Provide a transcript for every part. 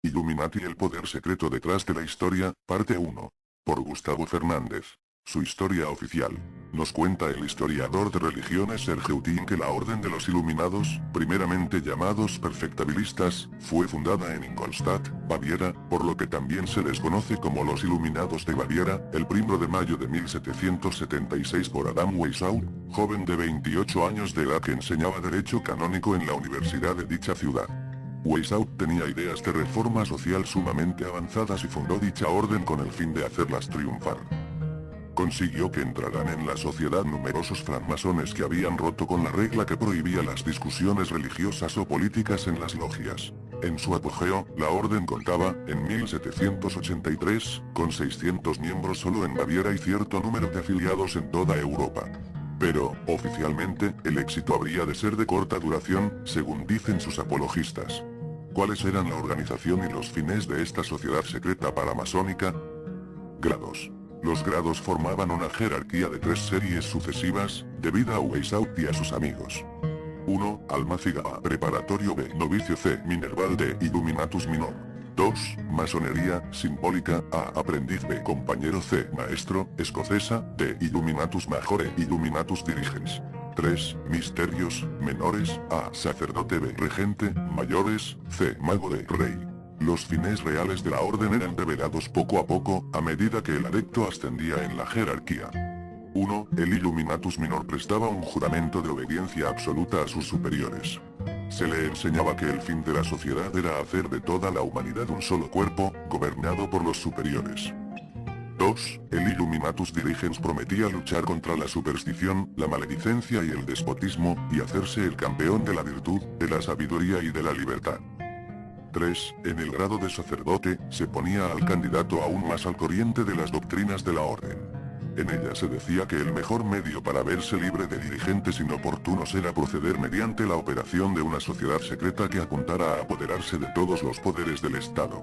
Illuminati, el poder secreto detrás de la historia, parte 1. Por Gustavo Fernández. Su historia oficial. Nos cuenta el historiador de religiones Serge Utin que la Orden de los Iluminados, primeramente llamados perfectabilistas, fue fundada en Ingolstadt, Baviera, por lo que también se les conoce como los Iluminados de Baviera, el 1 de mayo de 1776 por Adam Weishaupt, joven de 28 años de edad que enseñaba Derecho Canónico en la universidad de dicha ciudad. Weishaupt tenía ideas de reforma social sumamente avanzadas y fundó dicha orden con el fin de hacerlas triunfar. Consiguió que entraran en la sociedad numerosos francmasones que habían roto con la regla que prohibía las discusiones religiosas o políticas en las logias. En su apogeo, la orden contaba, en 1783, con 600 miembros solo en Baviera y cierto número de afiliados en toda Europa. Pero, oficialmente, el éxito habría de ser de corta duración, según dicen sus apologistas. ¿Cuáles eran la organización y los fines de esta sociedad secreta paramasónica? Grados. Los grados formaban una jerarquía de 3 series sucesivas, debida a Weishaupt y a sus amigos. 1. Almáciga A. Preparatorio B. Novicio C. Minerval D. Illuminatus Minor. 2. Masonería simbólica A. Aprendiz B. Compañero C. Maestro, escocesa D. Illuminatus Majore. Illuminatus Dirigens. 3. Misterios menores A. Sacerdote B. Regente, mayores C. Mago D. Rey. Los fines reales de la orden eran revelados poco a poco, a medida que el adepto ascendía en la jerarquía. 1. El Illuminatus Minor prestaba un juramento de obediencia absoluta a sus superiores. Se le enseñaba que el fin de la sociedad era hacer de toda la humanidad un solo cuerpo, gobernado por los superiores. 2. El Illuminatus Dirigens prometía luchar contra la superstición, la maledicencia y el despotismo, y hacerse el campeón de la virtud, de la sabiduría y de la libertad. 3. En el grado de sacerdote, se ponía al candidato aún más al corriente de las doctrinas de la orden. En ella se decía que el mejor medio para verse libre de dirigentes inoportunos era proceder mediante la operación de una sociedad secreta que apuntara a apoderarse de todos los poderes del Estado.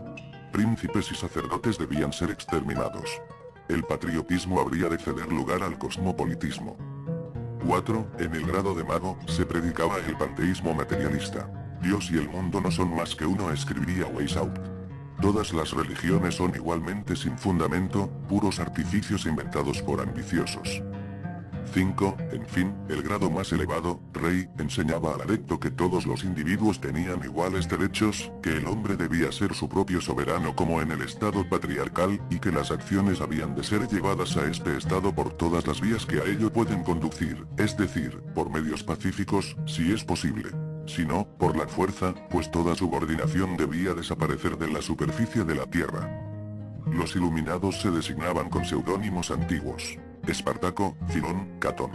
Príncipes y sacerdotes debían ser exterminados. El patriotismo habría de ceder lugar al cosmopolitismo. 4. En el grado de mago, se predicaba el panteísmo materialista. Dios y el mundo no son más que uno, escribiría Weishaupt. Todas las religiones son igualmente sin fundamento, puros artificios inventados por ambiciosos. 5. En fin, el grado más elevado, rey, enseñaba al adepto que todos los individuos tenían iguales derechos, que el hombre debía ser su propio soberano como en el estado patriarcal, y que las acciones habían de ser llevadas a este estado por todas las vías que a ello pueden conducir, es decir, por medios pacíficos, si es posible. Si no, por la fuerza, pues toda subordinación debía desaparecer de la superficie de la tierra. Los iluminados se designaban con seudónimos antiguos: Espartaco, Filón, Catón.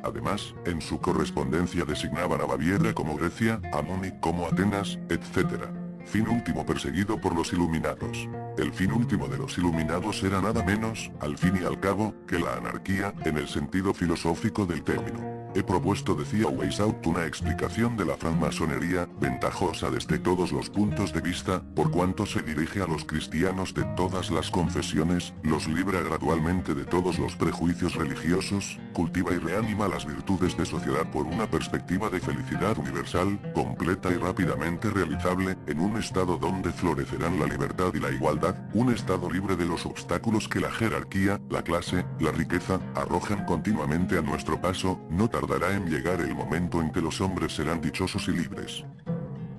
Además, en su correspondencia designaban a Baviera como Grecia, a Múnich como Atenas, etc. Fin último perseguido por los iluminados. El fin último de los iluminados era nada menos, al fin y al cabo, que la anarquía, en el sentido filosófico del término. He propuesto, decía Weishaupt, una explicación de la francmasonería, ventajosa desde todos los puntos de vista, por cuanto se dirige a los cristianos de todas las confesiones, los libra gradualmente de todos los prejuicios religiosos, cultiva y reanima las virtudes de sociedad por una perspectiva de felicidad universal, completa y rápidamente realizable, en un estado donde florecerán la libertad y la igualdad, un estado libre de los obstáculos que la jerarquía, la clase, la riqueza, arrojan continuamente a nuestro paso. No tardará en llegar el momento en que los hombres serán dichosos y libres.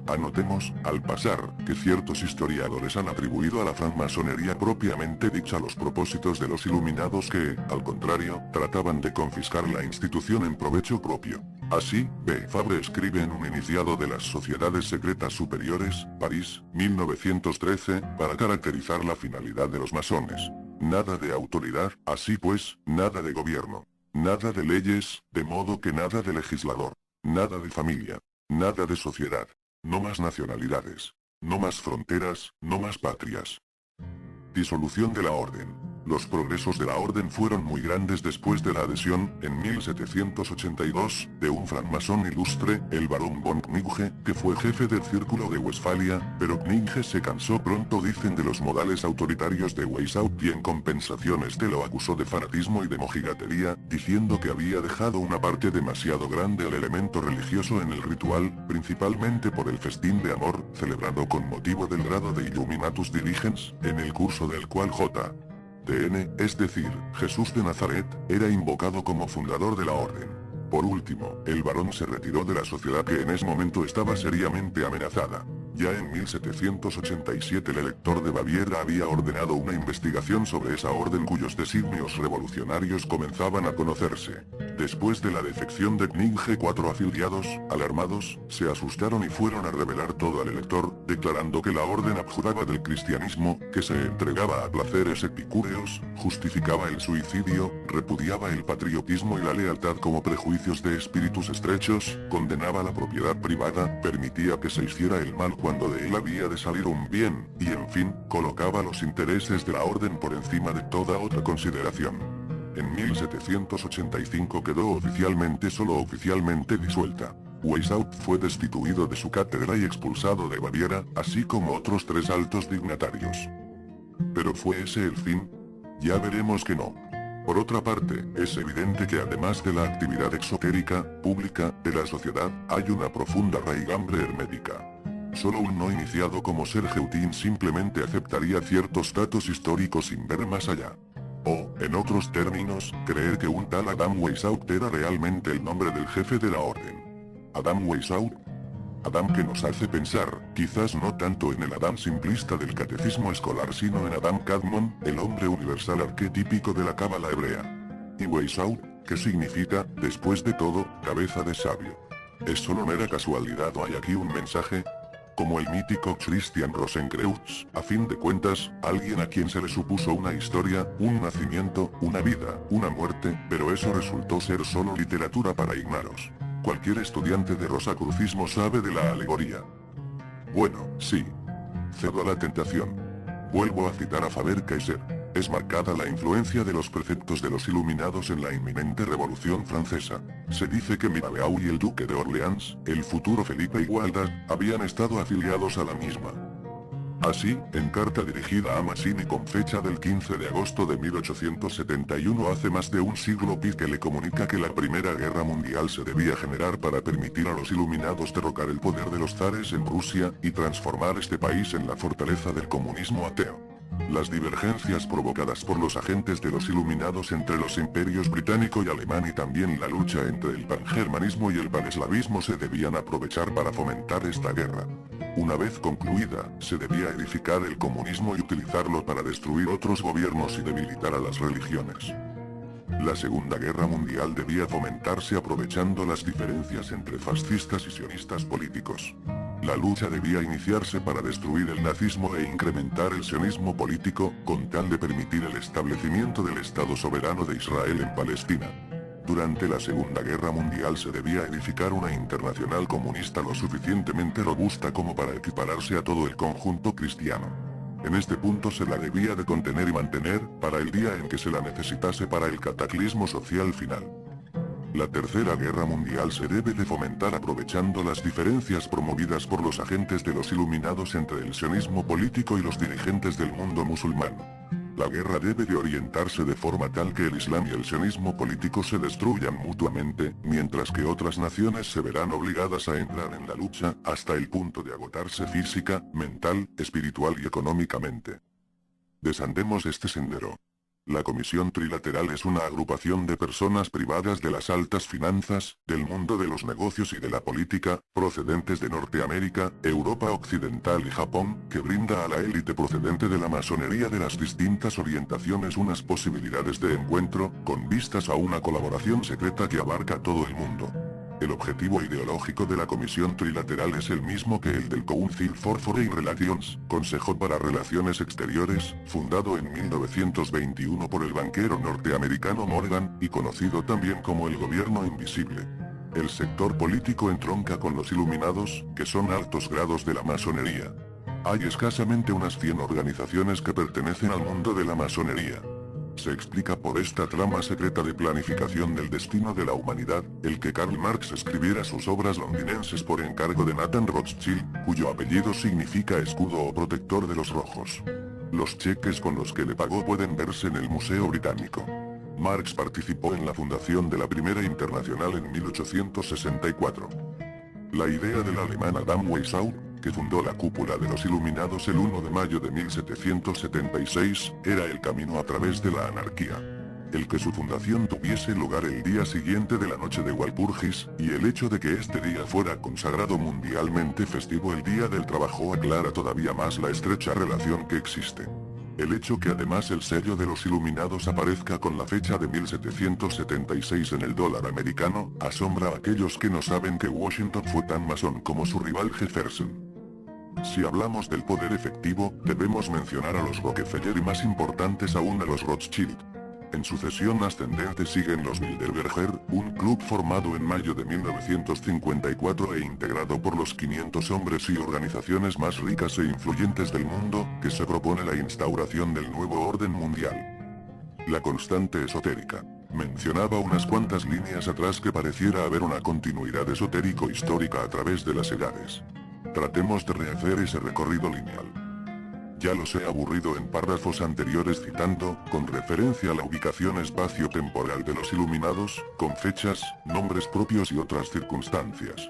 Anotemos, al pasar, que ciertos historiadores han atribuido a la francmasonería propiamente dicha los propósitos de los iluminados que, al contrario, trataban de confiscar la institución en provecho propio. Así, B. Fabre escribe en un iniciado de las Sociedades Secretas Superiores, París, 1913, para caracterizar la finalidad de los masones. Nada de autoridad, así pues, nada de gobierno. Nada de leyes, de modo que nada de legislador. Nada de familia. Nada de sociedad. No más nacionalidades. No más fronteras, no más patrias. Disolución de la orden. Los progresos de la orden fueron muy grandes después de la adhesión, en 1782, de un francmasón ilustre, el barón von Knigge, que fue jefe del Círculo de Westfalia, pero Knigge se cansó pronto, dicen, de los modales autoritarios de Weishaupt, y en compensación lo acusó de fanatismo y de mojigatería, diciendo que había dejado una parte demasiado grande al elemento religioso en el ritual, principalmente por el festín de amor, celebrado con motivo del grado de Illuminatus Dirigens, en el curso del cual J.N., es decir, Jesús de Nazaret, era invocado como fundador de la orden. Por último, el barón se retiró de la sociedad que en ese momento estaba seriamente amenazada. Ya en 1787 el elector de Baviera había ordenado una investigación sobre esa orden cuyos designios revolucionarios comenzaban a conocerse. Después de la defección de Knigge, 4 afiliados, alarmados, se asustaron y fueron a revelar todo al elector, declarando que la orden abjuraba del cristianismo, que se entregaba a placeres epicúreos, justificaba el suicidio, repudiaba el patriotismo y la lealtad como prejuicios de espíritus estrechos, condenaba la propiedad privada, permitía que se hiciera el mal cuando de él había de salir un bien, y en fin, colocaba los intereses de la orden por encima de toda otra consideración. En 1785 quedó solo oficialmente disuelta. Weishaupt fue destituido de su cátedra y expulsado de Baviera, así como otros 3 altos dignatarios. ¿Pero fue ese el fin? Ya veremos que no. Por otra parte, es evidente que además de la actividad exotérica, pública, de la sociedad, hay una profunda raigambre hermética. Solo un no iniciado como Sergeutin simplemente aceptaría ciertos datos históricos sin ver más allá. O, en otros términos, creer que un tal Adam Weishaupt era realmente el nombre del jefe de la orden. Adam Weishaupt. Adam que nos hace pensar, quizás no tanto en el Adam simplista del catecismo escolar, sino en Adam Kadmon, el hombre universal arquetípico de la cábala hebrea. Y Weishaupt, que significa, después de todo, cabeza de sabio. ¿Es solo mera casualidad o hay aquí un mensaje? Como el mítico Christian Rosenkreuz, a fin de cuentas, alguien a quien se le supuso una historia, un nacimiento, una vida, una muerte, pero eso resultó ser solo literatura para ignaros. Cualquier estudiante de rosacrucismo sabe de la alegoría. Bueno, sí. Cedo a la tentación. Vuelvo a citar a Faber-Kaiser. Es marcada la influencia de los preceptos de los iluminados en la inminente Revolución Francesa. Se dice que Mirabeau y el duque de Orleans, el futuro Felipe Igualdad, habían estado afiliados a la misma. Así, en carta dirigida a Mazzini con fecha del 15 de agosto de 1871, hace más de un siglo, Pitt le comunica que la Primera Guerra Mundial se debía generar para permitir a los iluminados derrocar el poder de los zares en Rusia, y transformar este país en la fortaleza del comunismo ateo. Las divergencias provocadas por los agentes de los iluminados entre los imperios británico y alemán, y también la lucha entre el pangermanismo y el paneslavismo, se debían aprovechar para fomentar esta guerra. Una vez concluida, se debía edificar el comunismo y utilizarlo para destruir otros gobiernos y debilitar a las religiones. La Segunda Guerra Mundial debía fomentarse aprovechando las diferencias entre fascistas y sionistas políticos. La lucha debía iniciarse para destruir el nazismo e incrementar el sionismo político, con tal de permitir el establecimiento del Estado soberano de Israel en Palestina. Durante la Segunda Guerra Mundial se debía edificar una internacional comunista lo suficientemente robusta como para equipararse a todo el conjunto cristiano. En este punto se la debía de contener y mantener, para el día en que se la necesitase para el cataclismo social final. La Tercera Guerra Mundial se debe de fomentar aprovechando las diferencias promovidas por los agentes de los iluminados entre el sionismo político y los dirigentes del mundo musulmán. La guerra debe de orientarse de forma tal que el Islam y el sionismo político se destruyan mutuamente, mientras que otras naciones se verán obligadas a entrar en la lucha, hasta el punto de agotarse física, mental, espiritual y económicamente. Desandemos este sendero. La Comisión Trilateral es una agrupación de personas privadas de las altas finanzas, del mundo de los negocios y de la política, procedentes de Norteamérica, Europa Occidental y Japón, que brinda a la élite procedente de la masonería de las distintas orientaciones unas posibilidades de encuentro, con vistas a una colaboración secreta que abarca todo el mundo. El objetivo ideológico de la Comisión Trilateral es el mismo que el del Council for Foreign Relations, Consejo para Relaciones Exteriores, fundado en 1921 por el banquero norteamericano Morgan, y conocido también como el Gobierno Invisible. El sector político entronca con los iluminados, que son altos grados de la masonería. Hay escasamente unas 100 organizaciones que pertenecen al mundo de la masonería. se explica por esta trama secreta de planificación del destino de la humanidad, el que Karl Marx escribiera sus obras londinenses por encargo de Nathan Rothschild, cuyo apellido significa escudo o protector de los rojos. Los cheques con los que le pagó pueden verse en el Museo Británico. Marx participó en la fundación de la Primera Internacional en 1864. La idea del alemán Adam Weishaupt, que fundó la cúpula de los Iluminados el 1 de mayo de 1776, era el camino a través de la anarquía. El que su fundación tuviese lugar el día siguiente de la noche de Walpurgis, y el hecho de que este día fuera consagrado mundialmente festivo el Día del Trabajo aclara todavía más la estrecha relación que existe. El hecho que además el sello de los Iluminados aparezca con la fecha de 1776 en el dólar americano, asombra a aquellos que no saben que Washington fue tan masón como su rival Jefferson. Si hablamos del poder efectivo, debemos mencionar a los Rockefeller y más importantes aún a los Rothschild. En sucesión ascendente siguen los Bilderberger, un club formado en mayo de 1954 e integrado por los 500 hombres y organizaciones más ricas e influyentes del mundo, que se propone la instauración del nuevo orden mundial. La constante esotérica. Mencionaba unas cuantas líneas atrás que pareciera haber una continuidad esotérico-histórica a través de las edades. Tratemos de rehacer ese recorrido lineal. Ya los he aburrido en párrafos anteriores citando, con referencia a la ubicación espacio-temporal de los Iluminados, con fechas, nombres propios y otras circunstancias.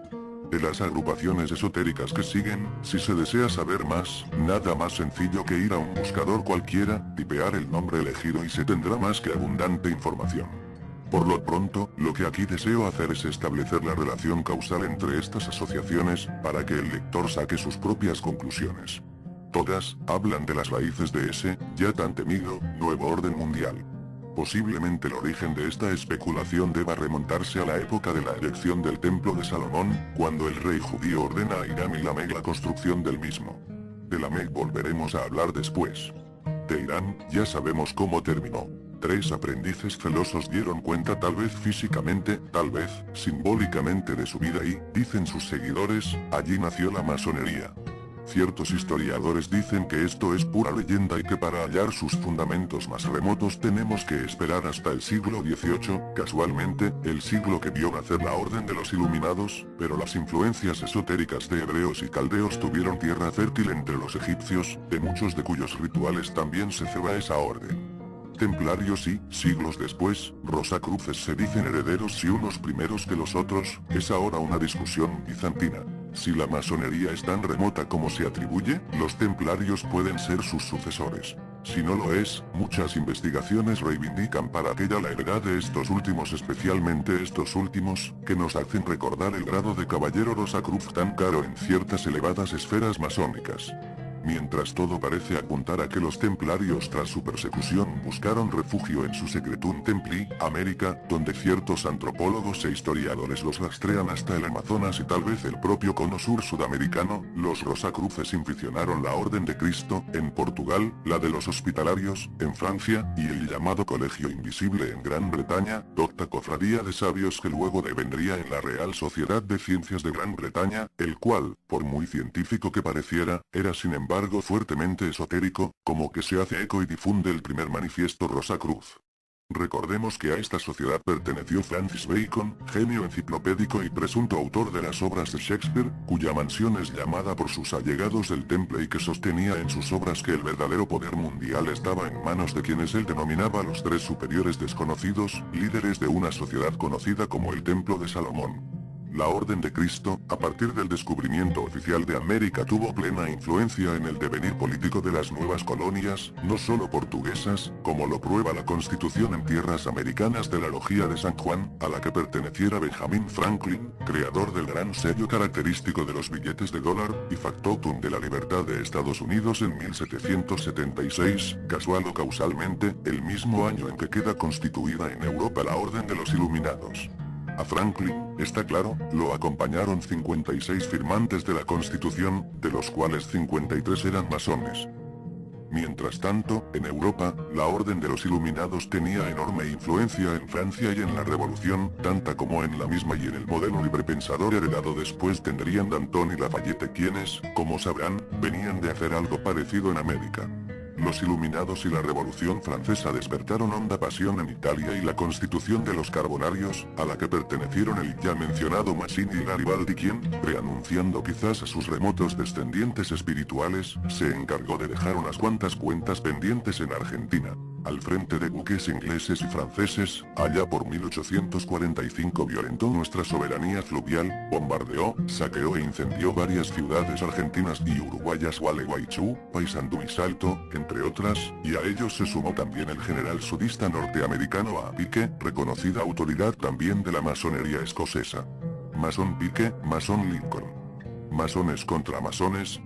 De las agrupaciones esotéricas que siguen, si se desea saber más, nada más sencillo que ir a un buscador cualquiera, tipear el nombre elegido y se tendrá más que abundante información. Por lo pronto, lo que aquí deseo hacer es establecer la relación causal entre estas asociaciones, para que el lector saque sus propias conclusiones. Todas, hablan de las raíces de ese, ya tan temido, nuevo orden mundial. Posiblemente el origen de esta especulación deba remontarse a la época de la erección del Templo de Salomón, cuando el rey judío ordena a Hiram y Lamec la construcción del mismo. De Lamec volveremos a hablar después. De Hiram, ya sabemos cómo terminó. 3 aprendices celosos dieron cuenta tal vez físicamente, tal vez, simbólicamente de su vida y, dicen sus seguidores, allí nació la masonería. Ciertos historiadores dicen que esto es pura leyenda y que para hallar sus fundamentos más remotos tenemos que esperar hasta el siglo XVIII, casualmente, el siglo que vio nacer la Orden de los Iluminados, pero las influencias esotéricas de hebreos y caldeos tuvieron tierra fértil entre los egipcios, de muchos de cuyos rituales también se ceba esa orden. Templarios y, siglos después, Rosacruces se dicen herederos si unos primeros que los otros, es ahora una discusión bizantina. Si la masonería es tan remota como se atribuye, los templarios pueden ser sus sucesores. Si no lo es, muchas investigaciones reivindican para aquella la heredad de estos últimos, especialmente estos últimos, que nos hacen recordar el grado de caballero Rosacruz tan caro en ciertas elevadas esferas masónicas. Mientras todo parece apuntar a que los templarios tras su persecución buscaron refugio en su Secretum Templi, América, donde ciertos antropólogos e historiadores los rastrean hasta el Amazonas y tal vez el propio cono sur sudamericano, los Rosacruces inficionaron la Orden de Cristo, en Portugal, la de los Hospitalarios, en Francia, y el llamado Colegio Invisible en Gran Bretaña, docta cofradía de sabios que luego devendría en la Real Sociedad de Ciencias de Gran Bretaña, el cual, por muy científico que pareciera, era sin embargo fuertemente esotérico, como que se hace eco y difunde el primer manifiesto Rosacruz. Recordemos que a esta sociedad perteneció Francis Bacon, genio enciclopédico y presunto autor de las obras de Shakespeare, cuya mansión es llamada por sus allegados el Temple y que sostenía en sus obras que el verdadero poder mundial estaba en manos de quienes él denominaba los 3 superiores desconocidos, líderes de una sociedad conocida como el Templo de Salomón. La Orden de Cristo, a partir del descubrimiento oficial de América, tuvo plena influencia en el devenir político de las nuevas colonias, no solo portuguesas, como lo prueba la Constitución en tierras americanas de la Logía de San Juan, a la que perteneciera Benjamin Franklin, creador del gran sello característico de los billetes de dólar, y factotum de la libertad de Estados Unidos en 1776, casual o causalmente, el mismo año en que queda constituida en Europa la Orden de los Iluminados. A Franklin, está claro, lo acompañaron 56 firmantes de la Constitución, de los cuales 53 eran masones. Mientras tanto, en Europa, la Orden de los Iluminados tenía enorme influencia en Francia y en la Revolución, tanta como en la misma y en el modelo librepensador heredado después tendrían Danton y Lafayette quienes, como sabrán, venían de hacer algo parecido en América. Los iluminados y la Revolución Francesa despertaron honda pasión en Italia y la constitución de los Carbonarios, a la que pertenecieron el ya mencionado Mazzini y Garibaldi, quien, reanunciando quizás a sus remotos descendientes espirituales, se encargó de dejar unas cuantas cuentas pendientes en Argentina. Al frente de buques ingleses y franceses, allá por 1845 violentó nuestra soberanía fluvial, bombardeó, saqueó e incendió varias ciudades argentinas y uruguayas, Gualeguaychú, Paysandú y Salto, entre otras, y a ellos se sumó también el general sudista norteamericano A. Pique, reconocida autoridad también de la masonería escocesa. Masón Pique, masón Lincoln. Masones contra masones.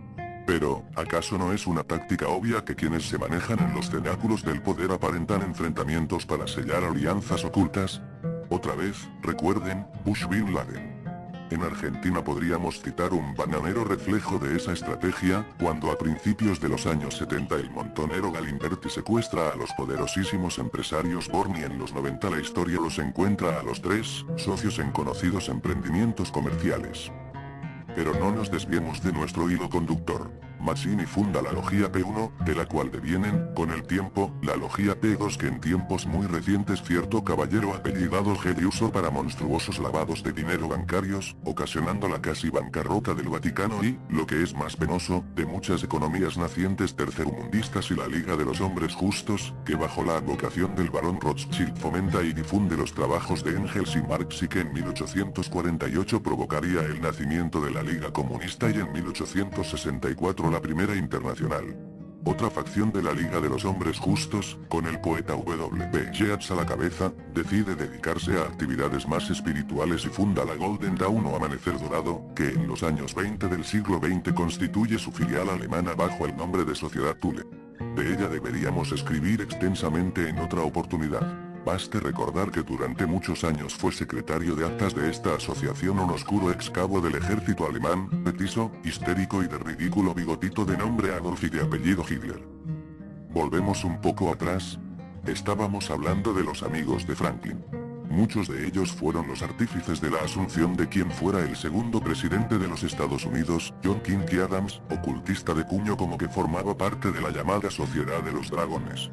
Pero, ¿acaso no es una táctica obvia que quienes se manejan en los cenáculos del poder aparentan enfrentamientos para sellar alianzas ocultas? Otra vez, recuerden, Bush Bin Laden. En Argentina podríamos citar un bananero reflejo de esa estrategia, cuando a principios de los años 70 el montonero Galimberti secuestra a los poderosísimos empresarios Born y en los 90 la historia los encuentra a los tres, socios en conocidos emprendimientos comerciales. Pero no nos desviemos de nuestro hilo conductor. Mazzini funda la Logia P1, de la cual devienen, con el tiempo, la Logia P2 que en tiempos muy recientes cierto caballero apellidado Gedi usó para monstruosos lavados de dinero bancarios, ocasionando la casi bancarrota del Vaticano y, lo que es más penoso, de muchas economías nacientes tercermundistas y la Liga de los Hombres Justos, que bajo la advocación del barón Rothschild fomenta y difunde los trabajos de Engels y Marx y que en 1848 provocaría el nacimiento de la Liga Comunista y en 1864 la Primera Internacional. Otra facción de la Liga de los Hombres Justos, con el poeta W. Yeats a la cabeza, decide dedicarse a actividades más espirituales y funda la Golden Dawn o Amanecer Dorado, que en los años 20 del siglo XX constituye su filial alemana bajo el nombre de Sociedad Thule. De ella deberíamos escribir extensamente en otra oportunidad. Baste recordar que durante muchos años fue secretario de actas de esta asociación un oscuro ex cabo del ejército alemán, petizo, histérico y de ridículo bigotito de nombre Adolf y de apellido Hitler. Volvemos un poco atrás. Estábamos hablando de los amigos de Franklin. Muchos de ellos fueron los artífices de la asunción de quien fuera el segundo presidente de los Estados Unidos, John Quincy Adams, ocultista de cuño como que formaba parte de la llamada Sociedad de los Dragones.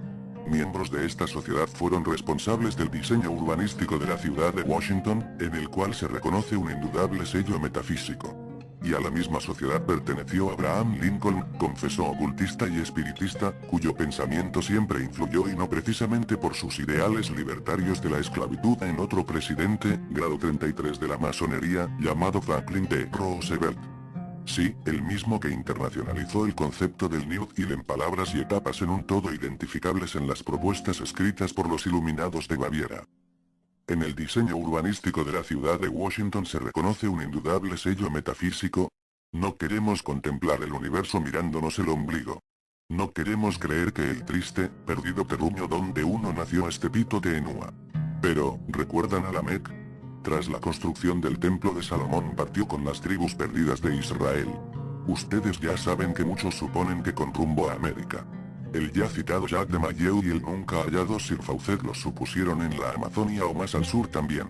Miembros de esta sociedad fueron responsables del diseño urbanístico de la ciudad de Washington, en el cual se reconoce un indudable sello metafísico. Y a la misma sociedad perteneció Abraham Lincoln, confeso ocultista y espiritista, cuyo pensamiento siempre influyó y no precisamente por sus ideales libertarios de la esclavitud en otro presidente, grado 33 de la masonería, llamado Franklin D. Roosevelt. Sí, el mismo que internacionalizó el concepto del New Deal en palabras y etapas en un todo identificables en las propuestas escritas por los iluminados de Baviera. En el diseño urbanístico de la ciudad de Washington se reconoce un indudable sello metafísico. No queremos contemplar el universo mirándonos el ombligo. No queremos creer que el triste, perdido terruño donde uno nació es Tepito de Enúa. Pero, ¿recuerdan a Lamec? Tras la construcción del templo de Salomón partió con las tribus perdidas de Israel. Ustedes ya saben que muchos suponen que con rumbo a América. El ya citado Jacques de Maillet y el nunca hallado Sir Fawcett los supusieron en la Amazonia o más al sur también.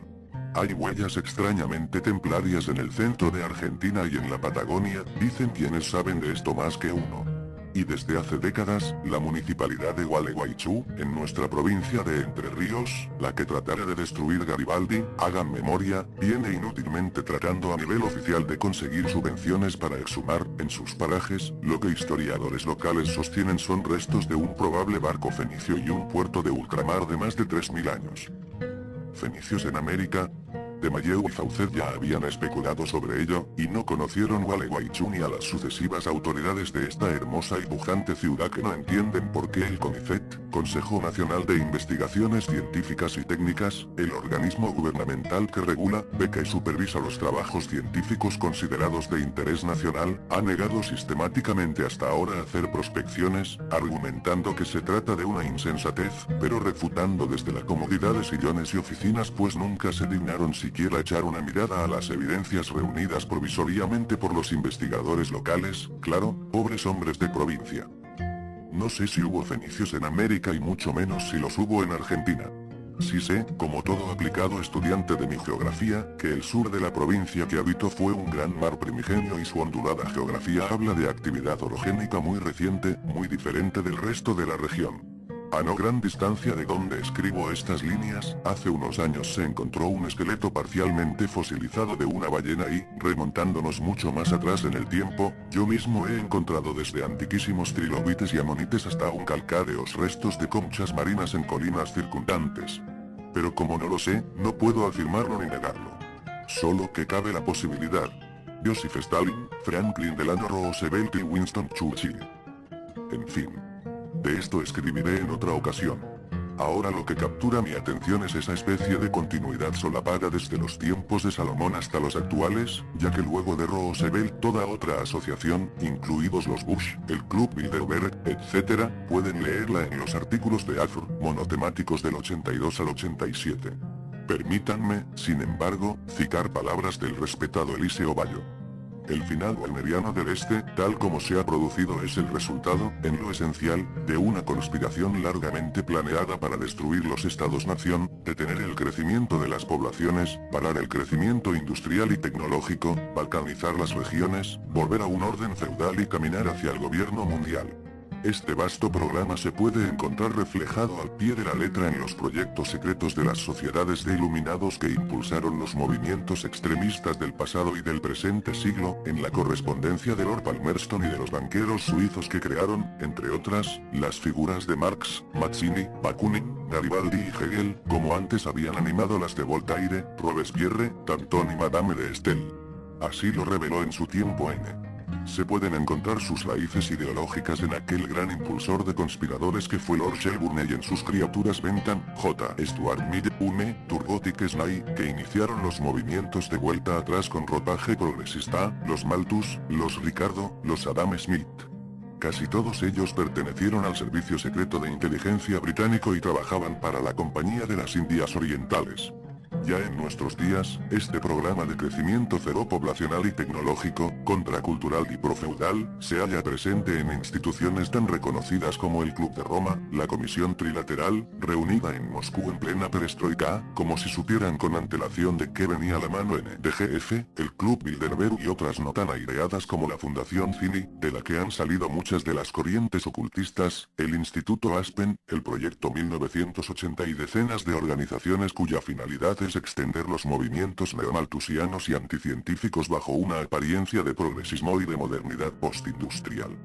Hay huellas extrañamente templarias en el centro de Argentina y en la Patagonia, dicen quienes saben de esto más que uno. Y desde hace décadas, la municipalidad de Gualeguaychú, en nuestra provincia de Entre Ríos, la que tratara de destruir Garibaldi, hagan memoria, viene inútilmente tratando a nivel oficial de conseguir subvenciones para exhumar, en sus parajes, lo que historiadores locales sostienen son restos de un probable barco fenicio y un puerto de ultramar de más de 3000 años. Fenicios en América. De Maillet y Fawcett ya habían especulado sobre ello, y no conocieron Gualeguaychú ni a las sucesivas autoridades de esta hermosa y pujante ciudad que no entienden por qué el CONICET, Consejo Nacional de Investigaciones Científicas y Técnicas, el organismo gubernamental que regula, beca y supervisa los trabajos científicos considerados de interés nacional, ha negado sistemáticamente hasta ahora hacer prospecciones, argumentando que se trata de una insensatez, pero refutando desde la comodidad de sillones y oficinas pues nunca se dignaron siquiera echar una mirada a las evidencias reunidas provisoriamente por los investigadores locales, claro, pobres hombres de provincia. No sé si hubo fenicios en América y mucho menos si los hubo en Argentina. Sí sé, como todo aplicado estudiante de mi geografía, que el sur de la provincia que habito fue un gran mar primigenio y su ondulada geografía habla de actividad orogénica muy reciente, muy diferente del resto de la región. A no gran distancia de donde escribo estas líneas, hace unos años se encontró un esqueleto parcialmente fosilizado de una ballena y, remontándonos mucho más atrás en el tiempo, yo mismo he encontrado desde antiquísimos trilobites y amonites hasta aún calcáreos restos de conchas marinas en colinas circundantes. Pero como no lo sé, no puedo afirmarlo ni negarlo. Solo que cabe la posibilidad. Joseph Stalin, Franklin Delano Roosevelt y Winston Churchill. En fin. De esto escribiré en otra ocasión. Ahora lo que captura mi atención es esa especie de continuidad solapada desde los tiempos de Salomón hasta los actuales, ya que luego de Roosevelt toda otra asociación, incluidos los Bush, el Club Bilderberg, etc., pueden leerla en los artículos de AFR, monotemáticos del 82 al 87. Permítanme, sin embargo, citar palabras del respetado Eliseo Bayo. El final walneriano del Este, tal como se ha producido, es el resultado, en lo esencial, de una conspiración largamente planeada para destruir los estados-nación, detener el crecimiento de las poblaciones, parar el crecimiento industrial y tecnológico, balcanizar las regiones, volver a un orden feudal y caminar hacia el gobierno mundial. Este vasto programa se puede encontrar reflejado al pie de la letra en los proyectos secretos de las sociedades de iluminados que impulsaron los movimientos extremistas del pasado y del presente siglo, en la correspondencia de Lord Palmerston y de los banqueros suizos que crearon, entre otras, las figuras de Marx, Mazzini, Bakunin, Garibaldi y Hegel, como antes habían animado las de Voltaire, Robespierre, Danton y Madame de Staël. Así lo reveló en su tiempo N. Se pueden encontrar sus raíces ideológicas en aquel gran impulsor de conspiradores que fue Lord Shelburne y en sus criaturas Bentham, J. Stuart Mill, Hume, Turgot y Kesnay, que iniciaron los movimientos de vuelta atrás con ropaje progresista, los Malthus, los Ricardo, los Adam Smith. Casi todos ellos pertenecieron al servicio secreto de inteligencia británico y trabajaban para la Compañía de las Indias Orientales. Ya en nuestros días, este programa de crecimiento cero poblacional y tecnológico, contracultural y profeudal, se halla presente en instituciones tan reconocidas como el Club de Roma, la Comisión Trilateral, reunida en Moscú en plena perestroika, como si supieran con antelación de qué venía la mano en DGF, el Club Bilderberg y otras no tan aireadas como la Fundación Cini, de la que han salido muchas de las corrientes ocultistas, el Instituto Aspen, el Proyecto 1980 y decenas de organizaciones cuya finalidad es extender los movimientos neomalthusianos y anticientíficos bajo una apariencia de progresismo y de modernidad postindustrial.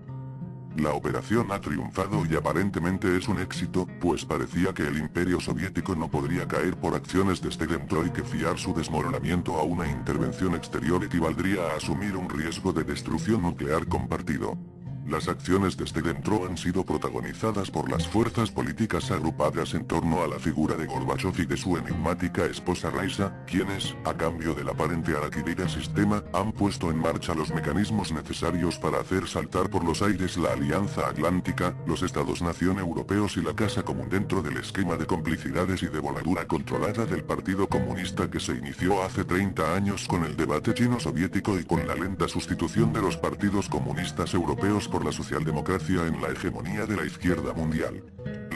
La operación ha triunfado y aparentemente es un éxito, pues parecía que el imperio soviético no podría caer por acciones desde dentro y que fiar su desmoronamiento a una intervención exterior equivaldría a asumir un riesgo de destrucción nuclear compartido. Las acciones desde dentro han sido protagonizadas por las fuerzas políticas agrupadas en torno a la figura de Gorbachov y de su enigmática esposa Raisa, quienes, a cambio del aparente araquidí del sistema, han puesto en marcha los mecanismos necesarios para hacer saltar por los aires la Alianza Atlántica, los Estados-nación europeos y la Casa Común dentro del esquema de complicidades y de voladura controlada del Partido Comunista que se inició hace 30 años con el debate chino-soviético y con la lenta sustitución de los partidos comunistas europeos por la socialdemocracia en la hegemonía de la izquierda mundial.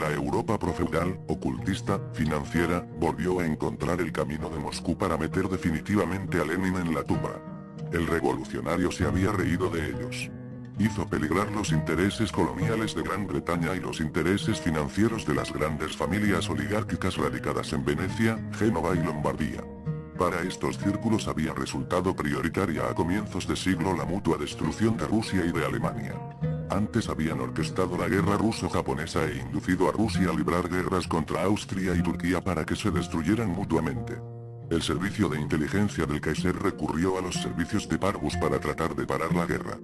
La Europa profeudal, ocultista, financiera, volvió a encontrar el camino de Moscú para meter definitivamente a Lenin en la tumba. El revolucionario se había reído de ellos. Hizo peligrar los intereses coloniales de Gran Bretaña y los intereses financieros de las grandes familias oligárquicas radicadas en Venecia, Génova y Lombardía. Para estos círculos había resultado prioritaria a comienzos de siglo la mutua destrucción de Rusia y de Alemania. Antes habían orquestado la guerra ruso-japonesa e inducido a Rusia a librar guerras contra Austria y Turquía para que se destruyeran mutuamente. El servicio de inteligencia del Kaiser recurrió a los servicios de Parbus para tratar de parar la guerra.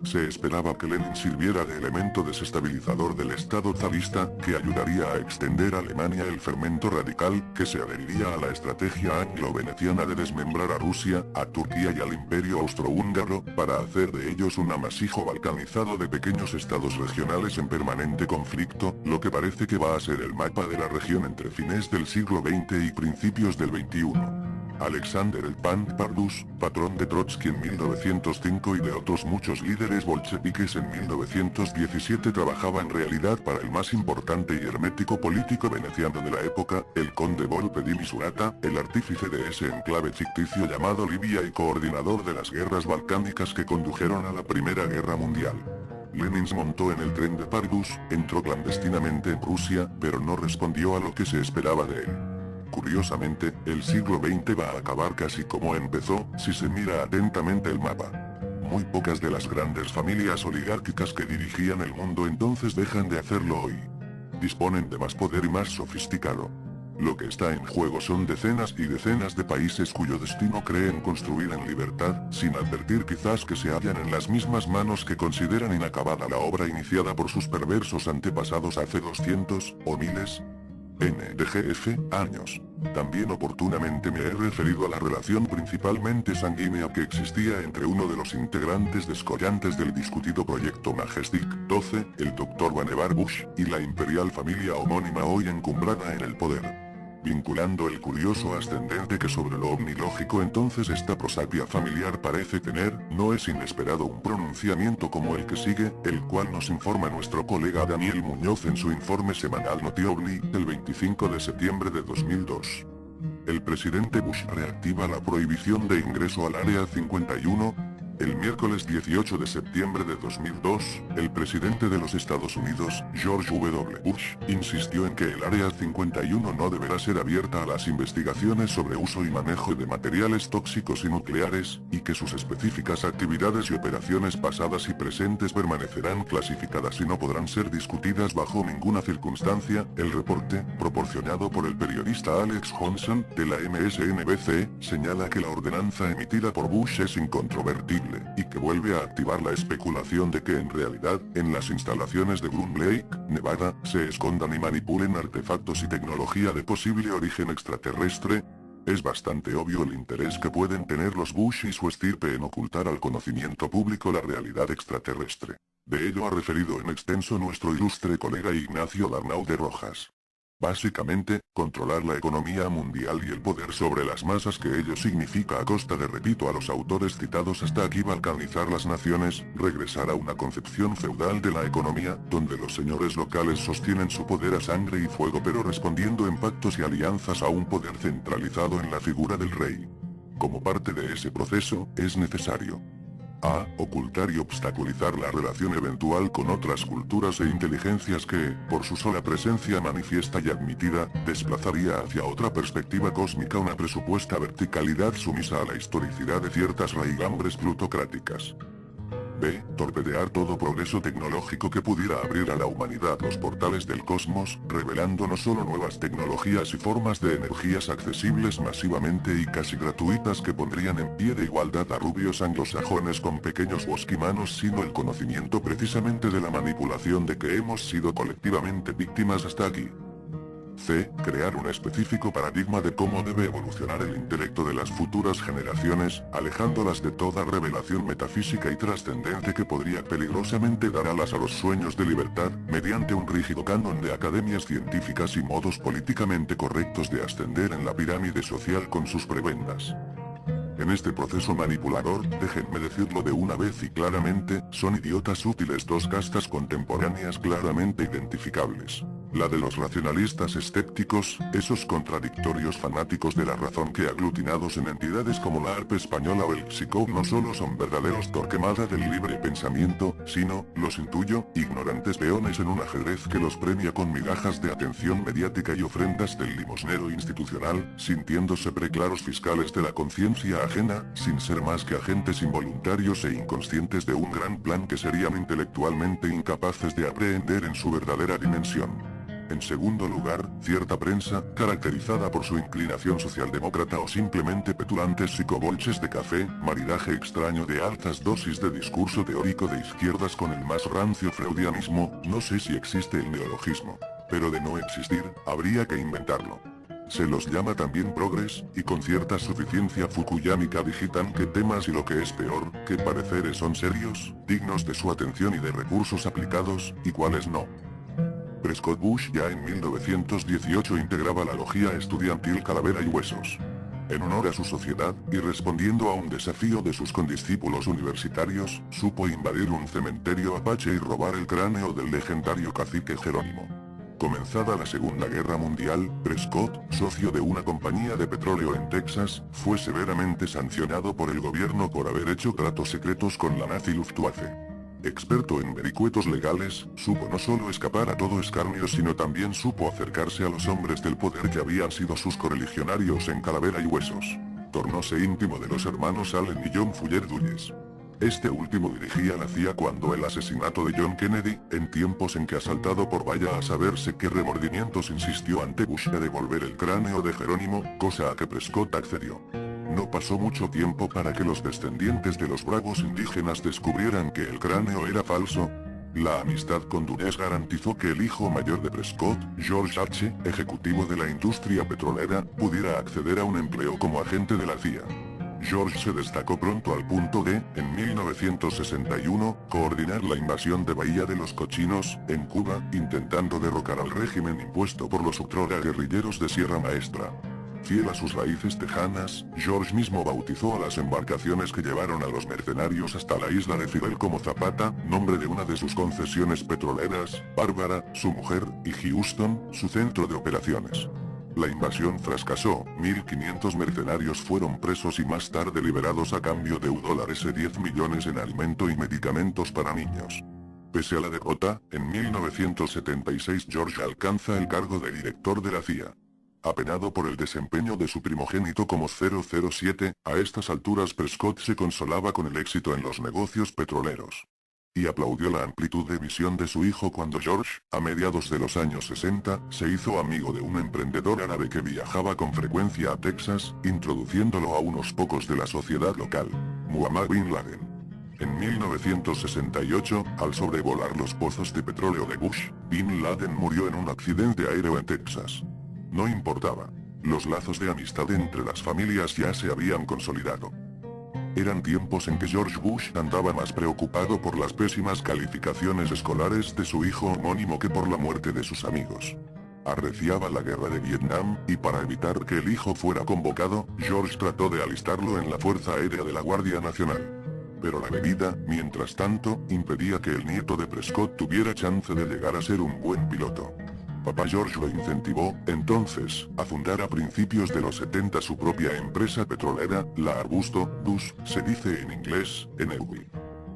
Se esperaba que Lenin sirviera de elemento desestabilizador del Estado zarista, que ayudaría a extender a Alemania el fermento radical, que se adheriría a la estrategia anglo-veneciana de desmembrar a Rusia, a Turquía y al Imperio Austrohúngaro, para hacer de ellos un amasijo balcanizado de pequeños estados regionales en permanente conflicto, lo que parece que va a ser el mapa de la región entre fines del siglo XX y principios del XXI. Alexander el Pan Pardus, patrón de Trotsky en 1905 y de otros muchos líderes bolcheviques en 1917, trabajaba en realidad para el más importante y hermético político veneciano de la época, el conde Volpe di Misurata, el artífice de ese enclave ficticio llamado Libia y coordinador de las guerras balcánicas que condujeron a la Primera Guerra Mundial. Lenin se montó en el tren de Pardus, entró clandestinamente en Rusia, pero no respondió a lo que se esperaba de él. Curiosamente, el siglo XX va a acabar casi como empezó, si se mira atentamente el mapa. Muy pocas de las grandes familias oligárquicas que dirigían el mundo entonces dejan de hacerlo hoy. Disponen de más poder y más sofisticado. Lo que está en juego son decenas y decenas de países cuyo destino creen construir en libertad, sin advertir quizás que se hallan en las mismas manos que consideran inacabada la obra iniciada por sus perversos antepasados hace 200, o miles, años. También oportunamente me he referido a la relación principalmente sanguínea que existía entre uno de los integrantes descollantes del discutido proyecto Majestic 12, el Dr. Vannevar Bush, y la imperial familia homónima hoy encumbrada en el poder. Vinculando el curioso ascendente que sobre lo omnilógico entonces esta prosapia familiar parece tener, no es inesperado un pronunciamiento como el que sigue, el cual nos informa nuestro colega Daniel Muñoz en su informe semanal NotiOvni, del 25 de septiembre de 2002. El presidente Bush reactiva la prohibición de ingreso al Área 51. El miércoles 18 de septiembre de 2002, el presidente de los Estados Unidos, George W. Bush, insistió en que el Área 51 no deberá ser abierta a las investigaciones sobre uso y manejo de materiales tóxicos y nucleares, y que sus específicas actividades y operaciones pasadas y presentes permanecerán clasificadas y no podrán ser discutidas bajo ninguna circunstancia. El reporte, proporcionado por el periodista Alex Johnson, de la MSNBC, señala que la ordenanza emitida por Bush es incontrovertible, y que vuelve a activar la especulación de que en realidad, en las instalaciones de Groom Lake, Nevada, se escondan y manipulen artefactos y tecnología de posible origen extraterrestre. Es bastante obvio el interés que pueden tener los Bush y su estirpe en ocultar al conocimiento público la realidad extraterrestre. De ello ha referido en extenso nuestro ilustre colega Ignacio Darnau de Rojas. Básicamente, controlar la economía mundial y el poder sobre las masas que ello significa a costa de, repito a los autores citados hasta aquí, balcanizar las naciones, regresar a una concepción feudal de la economía, donde los señores locales sostienen su poder a sangre y fuego pero respondiendo en pactos y alianzas a un poder centralizado en la figura del rey. Como parte de ese proceso, es necesario a. Ocultar y obstaculizar la relación eventual con otras culturas e inteligencias que, por su sola presencia manifiesta y admitida, desplazaría hacia otra perspectiva cósmica una presupuesta verticalidad sumisa a la historicidad de ciertas raigambres plutocráticas. B. Torpedear todo progreso tecnológico que pudiera abrir a la humanidad los portales del cosmos, revelando no solo nuevas tecnologías y formas de energías accesibles masivamente y casi gratuitas que pondrían en pie de igualdad a rubios anglosajones con pequeños bosquimanos, sino el conocimiento precisamente de la manipulación de que hemos sido colectivamente víctimas hasta aquí. C. Crear un específico paradigma de cómo debe evolucionar el intelecto de las futuras generaciones, alejándolas de toda revelación metafísica y trascendente que podría peligrosamente dar alas a los sueños de libertad, mediante un rígido canon de academias científicas y modos políticamente correctos de ascender en la pirámide social con sus prebendas. En este proceso manipulador, déjenme decirlo de una vez y claramente, son idiotas útiles dos castas contemporáneas claramente identificables. La de los racionalistas escépticos, esos contradictorios fanáticos de la razón que aglutinados en entidades como la ARP española o el PSICOP no solo son verdaderos torquemada del libre pensamiento, sino, los intuyo, ignorantes peones en un ajedrez que los premia con migajas de atención mediática y ofrendas del limosnero institucional, sintiéndose preclaros fiscales de la conciencia ajena, sin ser más que agentes involuntarios e inconscientes de un gran plan que serían intelectualmente incapaces de aprehender en su verdadera dimensión. En segundo lugar, cierta prensa, caracterizada por su inclinación socialdemócrata o simplemente petulantes psicobolches de café, maridaje extraño de altas dosis de discurso teórico de izquierdas con el más rancio freudianismo, no sé si existe el neologismo. Pero de no existir, habría que inventarlo. Se los llama también progres, y con cierta suficiencia fukuyámica digitan qué temas y lo que es peor, qué pareceres son serios, dignos de su atención y de recursos aplicados, y cuáles no. Prescott Bush ya en 1918 integraba la logía estudiantil Calavera y Huesos. En honor a su sociedad, y respondiendo a un desafío de sus condiscípulos universitarios, supo invadir un cementerio apache y robar el cráneo del legendario cacique Jerónimo. Comenzada la Segunda Guerra Mundial, Prescott, socio de una compañía de petróleo en Texas, fue severamente sancionado por el gobierno por haber hecho tratos secretos con la nazi Luftwaffe. Experto en vericuetos legales, supo no solo escapar a todo escarnio sino también supo acercarse a los hombres del poder que habían sido sus correligionarios en Calavera y Huesos. Tornóse íntimo de los hermanos Allen y John Fuller Dulles. Este último dirigía la CIA cuando el asesinato de John Kennedy, en tiempos en que asaltado por vaya a saberse qué remordimientos insistió ante Bush de devolver el cráneo de Jerónimo, cosa a que Prescott accedió. No pasó mucho tiempo para que los descendientes de los bravos indígenas descubrieran que el cráneo era falso. La amistad con Dulles garantizó que el hijo mayor de Prescott, George H., ejecutivo de la industria petrolera, pudiera acceder a un empleo como agente de la CIA. George se destacó pronto al punto de, en 1961, coordinar la invasión de Bahía de los Cochinos, en Cuba, intentando derrocar al régimen impuesto por los outrora guerrilleros de Sierra Maestra. Fiel a sus raíces tejanas, George mismo bautizó a las embarcaciones que llevaron a los mercenarios hasta la isla de Fidel como Zapata, nombre de una de sus concesiones petroleras, Bárbara, su mujer, y Houston, su centro de operaciones. La invasión fracasó, 1.500 mercenarios fueron presos y más tarde liberados a cambio de $10 millones en alimento y medicamentos para niños. Pese a la derrota, en 1976 George alcanza el cargo de director de la CIA. Apenado por el desempeño de su primogénito como 007, a estas alturas Prescott se consolaba con el éxito en los negocios petroleros. Y aplaudió la amplitud de visión de su hijo cuando George, a mediados de los años 60, se hizo amigo de un emprendedor árabe que viajaba con frecuencia a Texas, introduciéndolo a unos pocos de la sociedad local, Muhammad Bin Laden. En 1968, al sobrevolar los pozos de petróleo de Bush, Bin Laden murió en un accidente aéreo en Texas. No importaba. Los lazos de amistad entre las familias ya se habían consolidado. Eran tiempos en que George Bush andaba más preocupado por las pésimas calificaciones escolares de su hijo homónimo que por la muerte de sus amigos. Arreciaba la guerra de Vietnam, y para evitar que el hijo fuera convocado, George trató de alistarlo en la Fuerza Aérea de la Guardia Nacional. Pero la bebida, mientras tanto, impedía que el nieto de Prescott tuviera chance de llegar a ser un buen piloto. Papá George lo incentivó, entonces, a fundar a principios de los 70 su propia empresa petrolera, la Arbusto, DUS, se dice en inglés, Energy.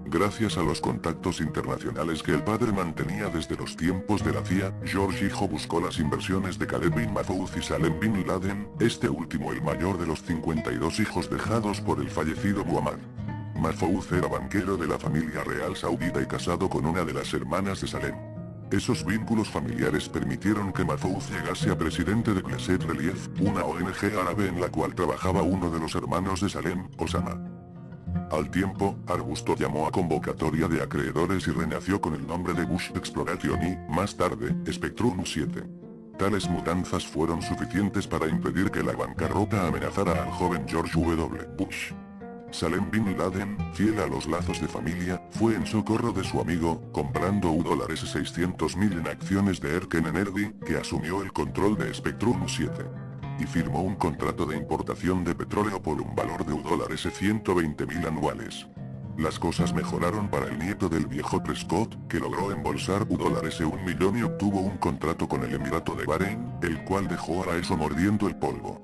Gracias a los contactos internacionales que el padre mantenía desde los tiempos de la CIA, George hijo buscó las inversiones de Caleb bin Mahfouz y Salem bin Laden, este último el mayor de los 52 hijos dejados por el fallecido Muhammad. Mahfouz era banquero de la familia real saudita y casado con una de las hermanas de Salem. Esos vínculos familiares permitieron que Mahfouz llegase a presidente de Knesset Relief, una ONG árabe en la cual trabajaba uno de los hermanos de Salem, Osama. Al tiempo, Arbusto llamó a convocatoria de acreedores y renació con el nombre de Bush Exploration y, más tarde, Spectrum 7. Tales mudanzas fueron suficientes para impedir que la bancarrota amenazara al joven George W. Bush. Salem bin Laden, fiel a los lazos de familia, fue en socorro de su amigo, comprando $600,000 en acciones de Erken Energy, que asumió el control de Spectrum 7. Y firmó un contrato de importación de petróleo por un valor de $120,000 anuales. Las cosas mejoraron para el nieto del viejo Prescott, que logró embolsar $1 millón y obtuvo un contrato con el Emirato de Bahrein, el cual dejó a eso mordiendo el polvo.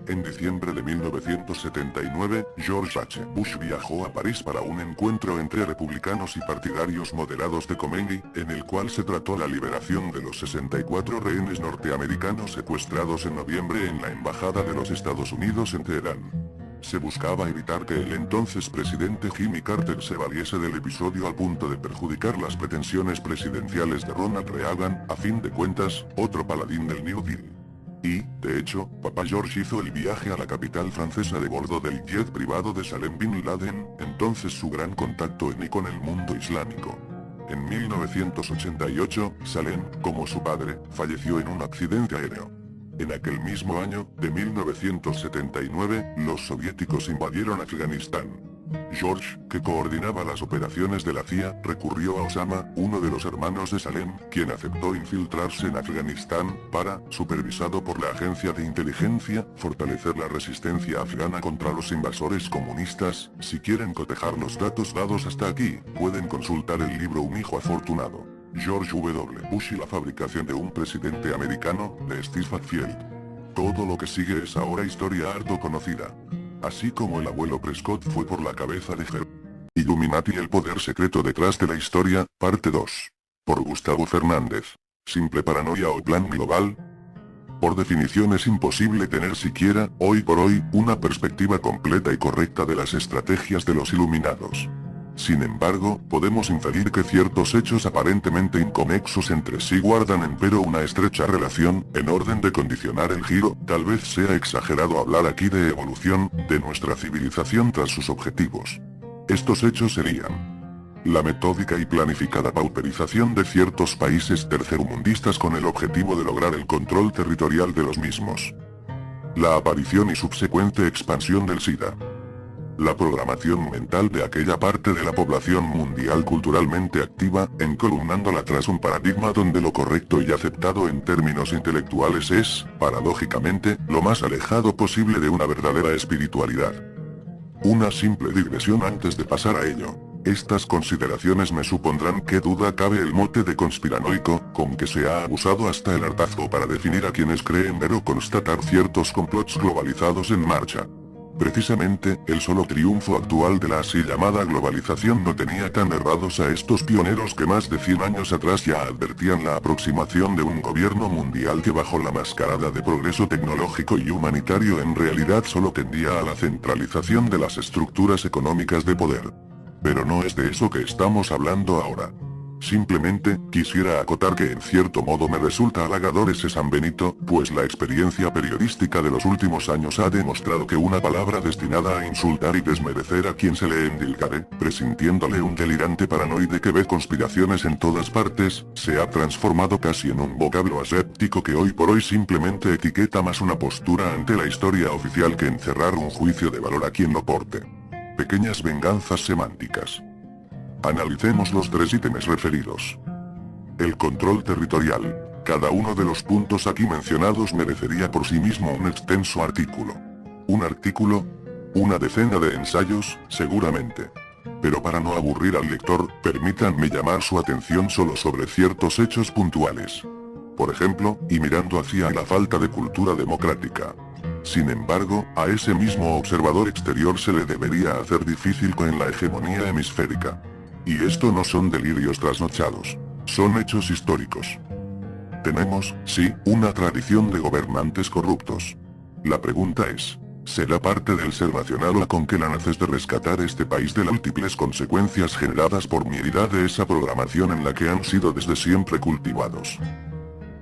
En diciembre de 1979, George H. Bush viajó a París para un encuentro entre republicanos y partidarios moderados de Khomeini, en el cual se trató la liberación de los 64 rehenes norteamericanos secuestrados en noviembre en la Embajada de los Estados Unidos en Teherán. Se buscaba evitar que el entonces presidente Jimmy Carter se valiese del episodio al punto de perjudicar las pretensiones presidenciales de Ronald Reagan, a fin de cuentas, otro paladín del New Deal. Y, de hecho, Papá George hizo el viaje a la capital francesa de bordo del jet privado de Salem bin Laden, entonces su gran contacto con el mundo islámico. En 1988, Salem, como su padre, falleció en un accidente aéreo. En aquel mismo año, de 1979, los soviéticos invadieron Afganistán. George, que coordinaba las operaciones de la CIA, recurrió a Osama, uno de los hermanos de Salem, quien aceptó infiltrarse en Afganistán, para, supervisado por la agencia de inteligencia, fortalecer la resistencia afgana contra los invasores comunistas. Si quieren cotejar los datos dados hasta aquí, pueden consultar el libro Un hijo afortunado. George W. Bush y la fabricación de un presidente americano, de Steve Hatfield. Todo lo que sigue es ahora historia harto conocida. Así como el abuelo Prescott fue por la cabeza de Illuminati y el poder secreto detrás de la historia, parte 2. Por Gustavo Fernández. ¿Simple paranoia o plan global? Por definición es imposible tener siquiera, hoy por hoy, una perspectiva completa y correcta de las estrategias de los iluminados. Sin embargo, podemos inferir que ciertos hechos aparentemente inconexos entre sí guardan empero una estrecha relación, en orden de condicionar el giro. Tal vez sea exagerado hablar aquí de evolución, de nuestra civilización tras sus objetivos. Estos hechos serían: la metódica y planificada pauperización de ciertos países tercermundistas con el objetivo de lograr el control territorial de los mismos. La aparición y subsecuente expansión del SIDA. La programación mental de aquella parte de la población mundial culturalmente activa, encolumnándola tras un paradigma donde lo correcto y aceptado en términos intelectuales es, paradójicamente, lo más alejado posible de una verdadera espiritualidad. Una simple digresión antes de pasar a ello. Estas consideraciones me supondrán qué duda cabe el mote de conspiranoico, con que se ha abusado hasta el hartazgo para definir a quienes creen ver o constatar ciertos complots globalizados en marcha. Precisamente, el solo triunfo actual de la así llamada globalización no tenía tan errados a estos pioneros que más de 100 años atrás ya advertían la aproximación de un gobierno mundial que bajo la mascarada de progreso tecnológico y humanitario en realidad solo tendía a la centralización de las estructuras económicas de poder. Pero no es de eso que estamos hablando ahora. Simplemente, quisiera acotar que en cierto modo me resulta halagador ese San Benito, pues la experiencia periodística de los últimos años ha demostrado que una palabra destinada a insultar y desmerecer a quien se le endilgare, presintiéndole un delirante paranoide que ve conspiraciones en todas partes, se ha transformado casi en un vocablo aséptico que hoy por hoy simplemente etiqueta más una postura ante la historia oficial que encerrar un juicio de valor a quien lo porte. Pequeñas venganzas semánticas. Analicemos los 3 ítems referidos. El control territorial. Cada uno de los puntos aquí mencionados merecería por sí mismo un extenso artículo. ¿Un artículo? Una decena de ensayos, seguramente. Pero para no aburrir al lector, permítanme llamar su atención solo sobre ciertos hechos puntuales. Por ejemplo, y mirando hacia la falta de cultura democrática. Sin embargo, a ese mismo observador exterior se le debería hacer difícil con la hegemonía hemisférica. Y esto no son delirios trasnochados. Son hechos históricos. Tenemos, sí, una tradición de gobernantes corruptos. La pregunta es, ¿será parte del ser nacional o con qué la naces de rescatar este país de las múltiples consecuencias generadas por miridad de esa programación en la que han sido desde siempre cultivados?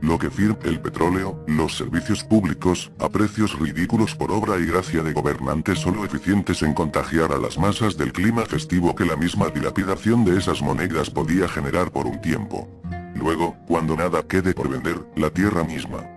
Lo que firma el petróleo, los servicios públicos, a precios ridículos por obra y gracia de gobernantes solo eficientes en contagiar a las masas del clima festivo que la misma dilapidación de esas monedas podía generar por un tiempo. Luego, cuando nada quede por vender, la tierra misma.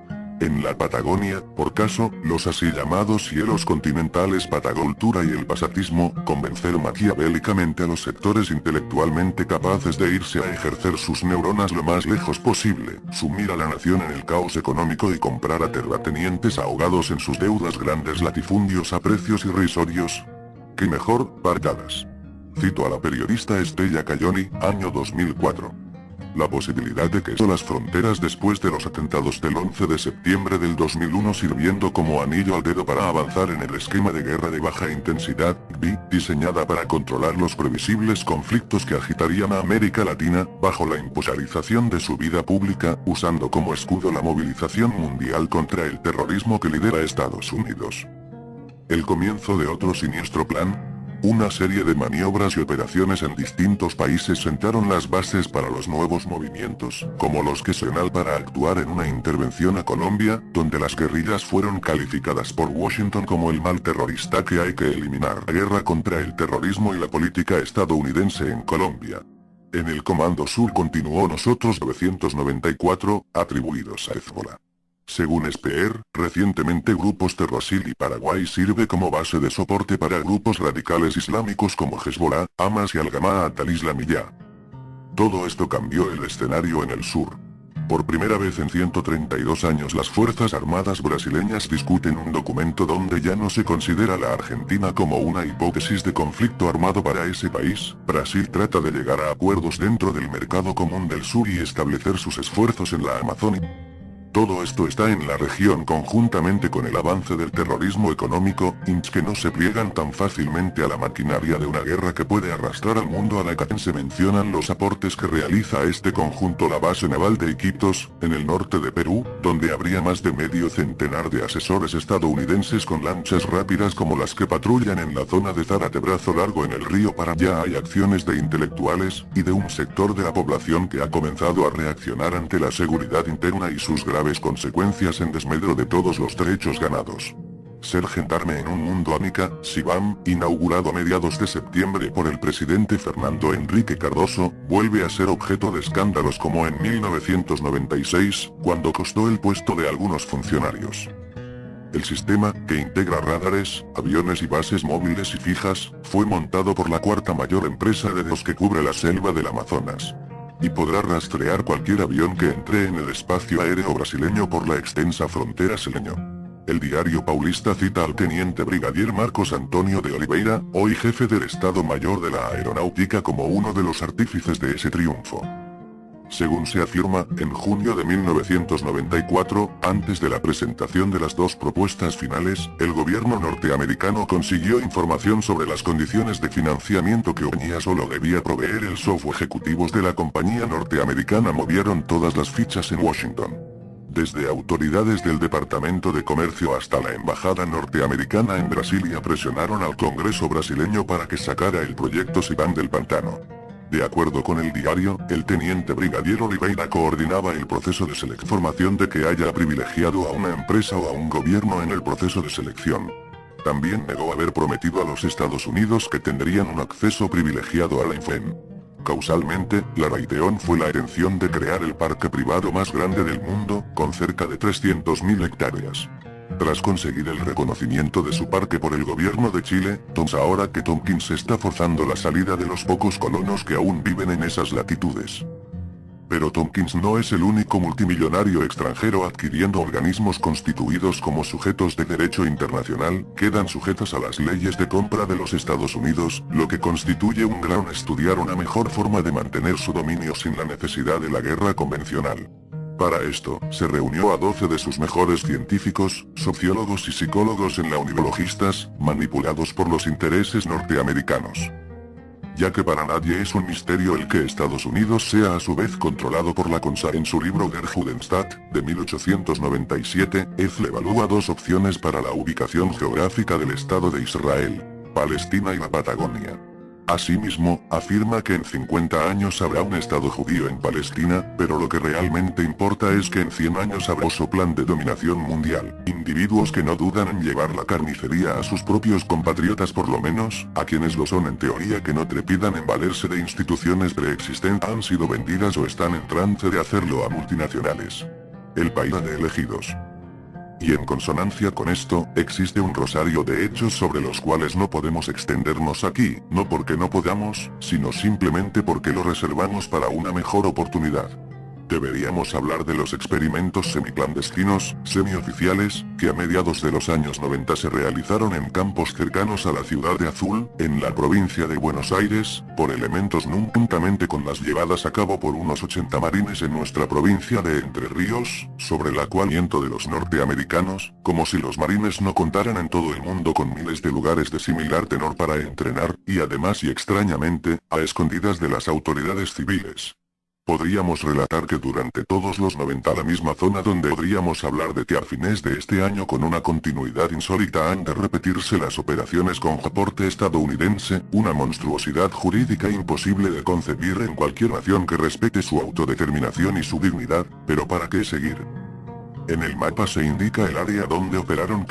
En la Patagonia, por caso, los así llamados cielos continentales Patagoltura y el pasatismo, convencer maquiavélicamente a los sectores intelectualmente capaces de irse a ejercer sus neuronas lo más lejos posible, sumir a la nación en el caos económico y comprar a terratenientes ahogados en sus deudas grandes latifundios a precios irrisorios. ¿Qué mejor, parcadas? Cito a la periodista Estella Cayoni, año 2004. La posibilidad de que las fronteras después de los atentados del 11 de septiembre del 2001 sirviendo como anillo al dedo para avanzar en el esquema de guerra de baja intensidad, diseñada para controlar los previsibles conflictos que agitarían a América Latina, bajo la impulsarización de su vida pública, usando como escudo la movilización mundial contra el terrorismo que lidera Estados Unidos. El comienzo de otro siniestro plan. Una serie de maniobras y operaciones en distintos países sentaron las bases para los nuevos movimientos, como los que se unieron para actuar en una intervención a Colombia, donde las guerrillas fueron calificadas por Washington como el mal terrorista que hay que eliminar. La guerra contra el terrorismo y la política estadounidense en Colombia. En el Comando Sur continuó nosotros 994, atribuidos a Hezbollah. Según Speer, recientemente grupos de Brasil y Paraguay sirve como base de soporte para grupos radicales islámicos como Hezbollah, Hamas y Al-Jamaat al-Islamiyya. Todo esto cambió el escenario en el sur. Por primera vez en 132 años las Fuerzas Armadas brasileñas discuten un documento donde ya no se considera la Argentina como una hipótesis de conflicto armado para ese país. Brasil trata de llegar a acuerdos dentro del mercado común del sur y establecer sus esfuerzos en la Amazonia. Todo esto está en la región conjuntamente con el avance del terrorismo económico, que no se pliegan tan fácilmente a la maquinaria de una guerra que puede arrastrar al mundo a la que se mencionan los aportes que realiza este conjunto la base naval de Iquitos, en el norte de Perú, donde habría más de medio centenar de asesores estadounidenses con lanchas rápidas como las que patrullan en la zona de Zárate Brazo Largo en el río Paraná. Ya hay acciones de intelectuales, y de un sector de la población que ha comenzado a reaccionar ante la seguridad interna y sus graves consecuencias en desmedro de todos los derechos ganados. Ser gendarme en un mundo Ánica, Sibam, inaugurado a mediados de septiembre por el presidente Fernando Henrique Cardoso, vuelve a ser objeto de escándalos como en 1996, cuando costó el puesto de algunos funcionarios. El sistema, que integra radares, aviones y bases móviles y fijas, fue montado por la cuarta mayor empresa de datos que cubre la selva del Amazonas. Y podrá rastrear cualquier avión que entre en el espacio aéreo brasileño por la extensa frontera seleño. El diario Paulista cita al teniente brigadier Marcos Antonio de Oliveira, hoy jefe del Estado Mayor de la Aeronáutica, como uno de los artífices de ese triunfo. Según se afirma, en junio de 1994, antes de la presentación de las dos propuestas finales, el gobierno norteamericano consiguió información sobre las condiciones de financiamiento que la compañía solo debía proveer el software. Ejecutivos de la compañía norteamericana movieron todas las fichas en Washington. Desde autoridades del Departamento de Comercio hasta la embajada norteamericana en Brasilia presionaron al Congreso brasileño para que sacara el proyecto Sibam del pantano. De acuerdo con el diario, el teniente brigadier Oliveira coordinaba el proceso de selección. Formación de que haya privilegiado a una empresa o a un gobierno en el proceso de selección. También negó haber prometido a los Estados Unidos que tendrían un acceso privilegiado a la info. Causalmente, la raíz fue la intención de crear el parque privado más grande del mundo, con cerca de 300.000 hectáreas. Tras conseguir el reconocimiento de su parque por el gobierno de Chile, ahora que Tompkins está forzando la salida de los pocos colonos que aún viven en esas latitudes. Pero Tompkins no es el único multimillonario extranjero adquiriendo organismos constituidos como sujetos de derecho internacional, quedan sujetos a las leyes de compra de los Estados Unidos, lo que constituye un gran estudiar una mejor forma de mantener su dominio sin la necesidad de la guerra convencional. Para esto, se reunió a 12 de sus mejores científicos, sociólogos y psicólogos en la universidad, manipulados por los intereses norteamericanos. Ya que para nadie es un misterio el que Estados Unidos sea a su vez controlado por la CONSA. En su libro Der Judenstaat, de 1897, Ethel evalúa dos opciones para la ubicación geográfica del Estado de Israel: Palestina y la Patagonia. Asimismo, afirma que en 50 años habrá un Estado judío en Palestina, pero lo que realmente importa es que en 100 años habrá un plan de dominación mundial. Individuos que no dudan en llevar la carnicería a sus propios compatriotas, por lo menos, a quienes lo son en teoría, que no trepidan en valerse de instituciones preexistentes, han sido vendidas o están en trance de hacerlo a multinacionales. El país de elegidos. Y en consonancia con esto, existe un rosario de hechos sobre los cuales no podemos extendernos aquí, no porque no podamos, sino simplemente porque lo reservamos para una mejor oportunidad. Deberíamos hablar de los experimentos semiclandestinos, semioficiales, que a mediados de los años 90 se realizaron en campos cercanos a la ciudad de Azul, en la provincia de Buenos Aires, por elementos NUM, juntamente con las llevadas a cabo por unos 80 marines en nuestra provincia de Entre Ríos, sobre la cual miento de los norteamericanos, como si los marines no contaran en todo el mundo con miles de lugares de similar tenor para entrenar, y además y extrañamente, a escondidas de las autoridades civiles. Podríamos relatar que durante todos los 90 la misma zona donde podríamos hablar de que a fines de este año con una continuidad insólita han de repetirse las operaciones con aporte estadounidense, una monstruosidad jurídica imposible de concebir en cualquier nación que respete su autodeterminación y su dignidad, pero ¿para qué seguir? En el mapa se indica el área donde operaron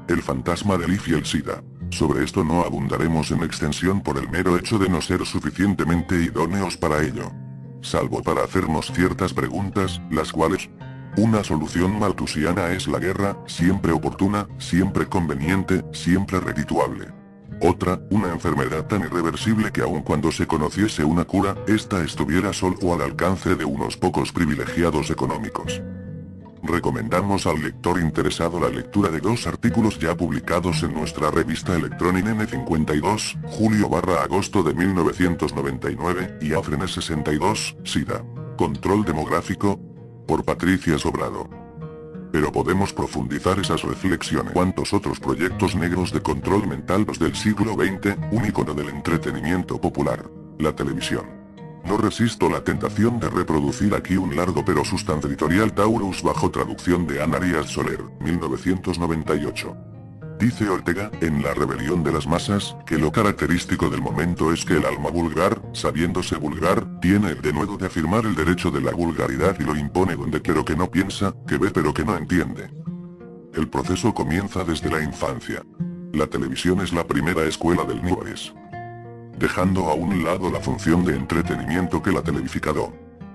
el fantasma del IF y el SIDA. Sobre esto no abundaremos en extensión por el mero hecho de no ser suficientemente idóneos para ello. Salvo para hacernos ciertas preguntas, las cuales Una solución malthusiana es la guerra, siempre oportuna, siempre conveniente, siempre redituable. Otra, una enfermedad tan irreversible que aun cuando se conociese una cura, esta estuviera solo al alcance de unos pocos privilegiados económicos. Recomendamos al lector interesado la lectura de 2 artículos ya publicados en nuestra revista electrónica N52, julio/agosto de 1999, y Afren 62, SIDA. Control demográfico, por Patricia Sobrado. Pero podemos profundizar esas reflexiones. ¿Cuántos otros proyectos negros de control mental los del siglo XX, un icono del entretenimiento popular? La televisión. No resisto la tentación de reproducir aquí un largo pero sustancial editorial Taurus bajo traducción de Ana Arias Soler, 1998. Dice Ortega, en La rebelión de las masas, que lo característico del momento es que el alma vulgar, sabiéndose vulgar, tiene el denuedo de afirmar el derecho de la vulgaridad y lo impone donde claro que no piensa, que ve pero que no entiende. El proceso comienza desde la infancia. La televisión es la primera escuela del Nueves. Dejando a un lado la función de entretenimiento que la televisificado.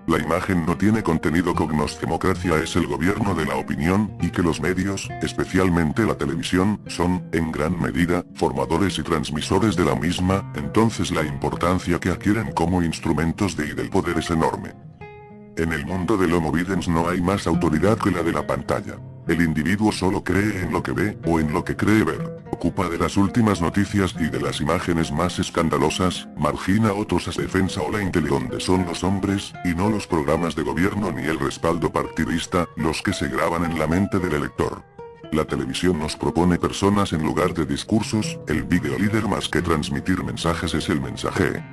La imagen no tiene contenido cognos. Democracia es el gobierno de la opinión, y que los medios, especialmente la televisión, son, en gran medida, formadores y transmisores de la misma, entonces la importancia que adquieren como instrumentos de y del poder es enorme. En el mundo del Homo videns no hay más autoridad que la de la pantalla. El individuo solo cree en lo que ve, o en lo que cree ver. Ocupa de las últimas noticias y de las imágenes más escandalosas, margina a otros a defensa o la inteligencia. Donde son los hombres, y no los programas de gobierno ni el respaldo partidista, los que se graban en la mente del elector. La televisión nos propone personas en lugar de discursos, el video líder más que transmitir mensajes es el mensaje.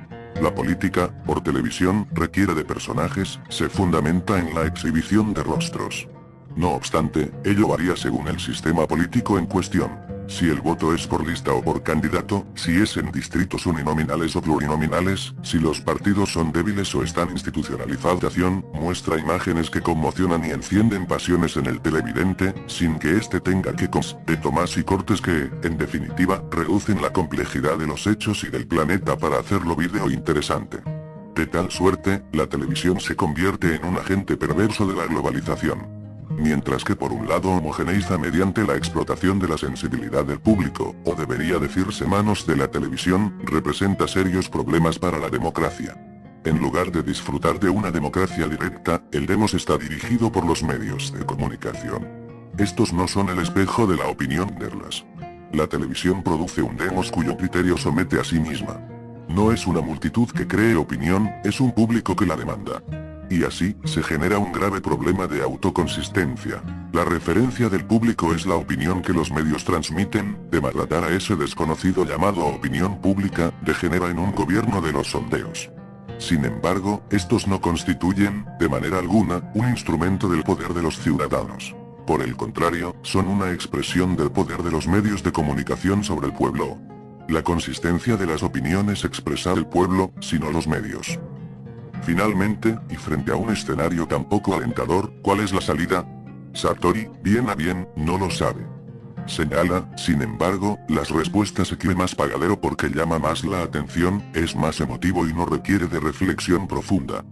La política, por televisión, requiere de personajes, se fundamenta en la exhibición de rostros. No obstante, ello varía según el sistema político en cuestión. Si el voto es por lista o por candidato, si es en distritos uninominales o plurinominales, si los partidos son débiles o están institucionalizados, muestra imágenes que conmocionan y encienden pasiones en el televidente, sin que éste tenga que de tomas y cortes que, en definitiva, reducen la complejidad de los hechos y del planeta para hacerlo vídeo interesante. De tal suerte, la televisión se convierte en un agente perverso de la globalización. Mientras que por un lado homogeneiza mediante la explotación de la sensibilidad del público, o debería decirse manos de la televisión, representa serios problemas para la democracia. En lugar de disfrutar de una democracia directa, el demos está dirigido por los medios de comunicación. Estos no son el espejo de la opinión de las. La televisión produce un demos cuyo criterio somete a sí misma. No es una multitud que cree opinión, es un público que la demanda. Y así, se genera un grave problema de autoconsistencia. La referencia del público es la opinión que los medios transmiten, de maltratar a ese desconocido llamado opinión pública, degenera en un gobierno de los sondeos. Sin embargo, estos no constituyen, de manera alguna, un instrumento del poder de los ciudadanos. Por el contrario, son una expresión del poder de los medios de comunicación sobre el pueblo. La consistencia de las opiniones expresa el pueblo, sino los medios. Finalmente, y frente a un escenario tan poco alentador, ¿cuál es la salida? Sartori, bien a bien, no lo sabe. Señala, sin embargo, las respuestas que más pagadero porque llama más la atención, es más emotivo y no requiere de reflexión profunda.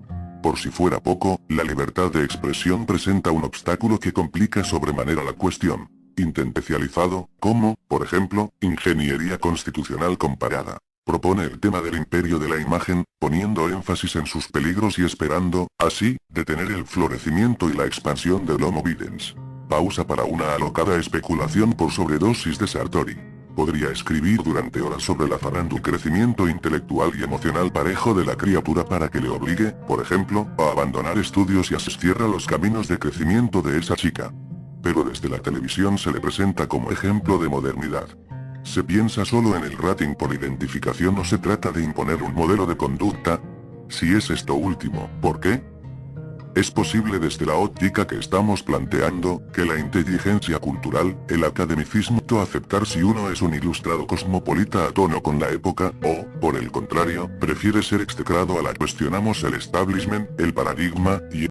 Por si fuera poco, la libertad de expresión presenta un obstáculo que complica sobremanera la cuestión. Intencionalizado, como, por ejemplo, ingeniería constitucional comparada. Propone el tema del imperio de la imagen, poniendo énfasis en sus peligros y esperando, así, detener el florecimiento y la expansión del Homo videns. Pausa para una alocada especulación por sobredosis de Sartori. Podría escribir durante horas sobre la farándula crecimiento intelectual y emocional parejo de la criatura para que le obligue, por ejemplo, a abandonar estudios y a cierra los caminos de crecimiento de esa chica. Pero desde la televisión se le presenta como ejemplo de modernidad. ¿Se piensa solo en el rating por identificación o se trata de imponer un modelo de conducta? Si es esto último, ¿por qué? Es posible desde la óptica que estamos planteando, que la inteligencia cultural, el academicismo, aceptar si uno es un ilustrado cosmopolita a tono con la época, o, por el contrario, prefiere ser execrado a la cuestionamos el establishment, el paradigma, y